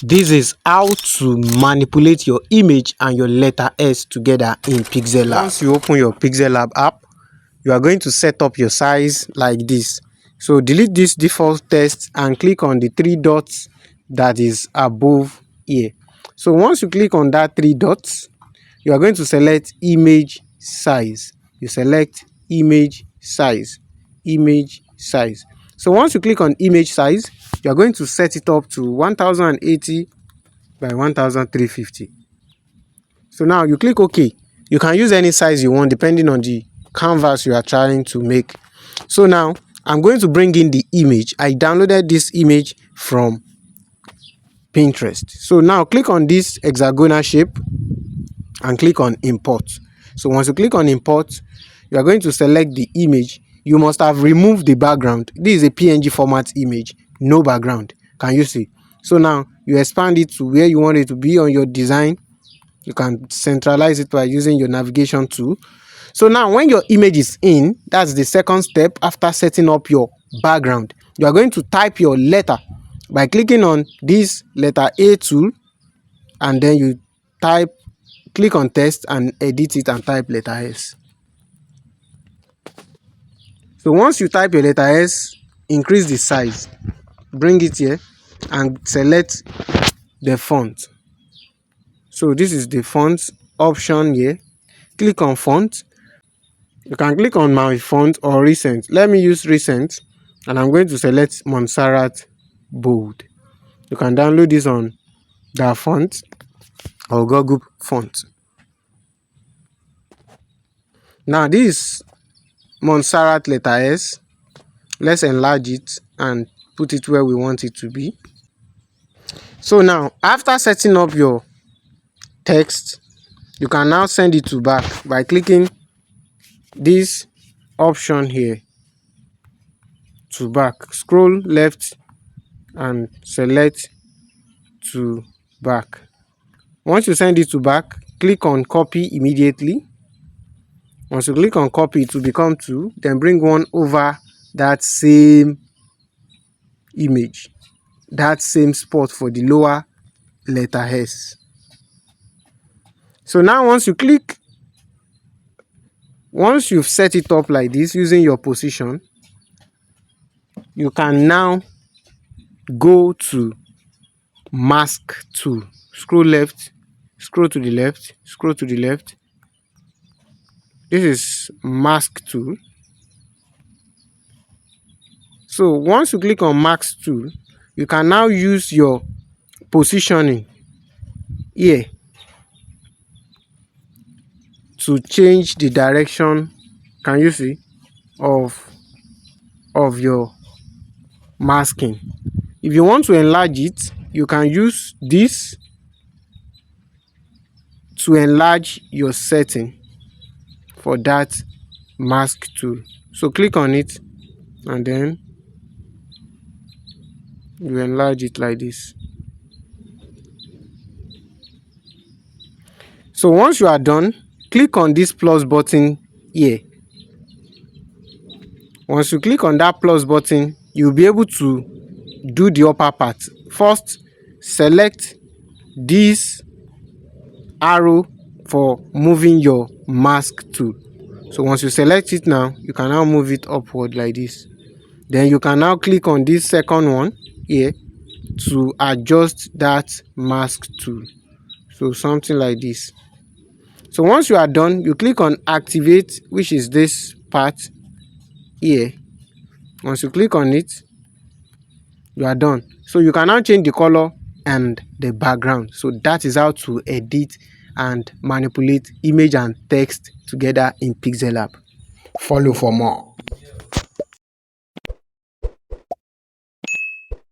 This is how to manipulate your image and your letter S together in Pixellab. Once you open your Pixellab app, you are going to set up your size like this. So delete this default text and click on the three dots that is above here. So once you click on that three dots, you are going to select image size. You select image size, image size. So once you click on image size, you are going to set it up to 1080 by 1350. So now you click OK. You can use any size you want depending on the canvas you are trying to make. So now I'm going to bring in the image. I downloaded this image from Pinterest. So now click on this hexagonal shape and click on import. So once you click on import, you are going to select the image. You must have removed the background. This is a PNG format image, no background. Can you see? So now you expand it to where you want it to be on your design. You can centralize it by using your navigation tool. So now when your image is in, that's the second step after setting up your background. You are going to type your letter by clicking on this letter A tool, and then you click on text and edit it and type letter S. So once you type your letter S, increase the size, bring it here and select the font. So this is the font option here. Click on font. You can click on my font or recent. Let me use recent, and I'm going to select Montserrat Bold. You can download this on that font or Google font. Now this Montserrat letter S, let's enlarge it and put it where we want it to be. So now after setting up your text, you can now send it to back by clicking this option here to back. Scroll left and select to back. Once you send it to back, click on copy immediately. Once you click on copy, it will become 2, then bring one over that same image, that same spot for the lower letter S. So now once you've set it up like this using your position, you can now go to mask tool. Scroll left, scroll to the left, scroll to the left. This is mask tool. So once you click on mask tool, you can now use your positioning here to change the direction, can you see, of your masking. If you want to enlarge it, you can use this to enlarge your setting for that mask tool. So click on it and then you enlarge it like this. So once you are done, click on this plus button here. Once you click on that plus button, you'll be able to do the upper part. First, select this arrow for moving your mask tool. So once you select it now, you can now move it upward like this. Then you can now click on this second one here to adjust that mask tool. So something like this. So once you are done, you click on activate, which is this part here. Once you click on it, you are done. So you can now change the color and the background. So that is how to edit and manipulate image and text together in Pixellab. Follow for more.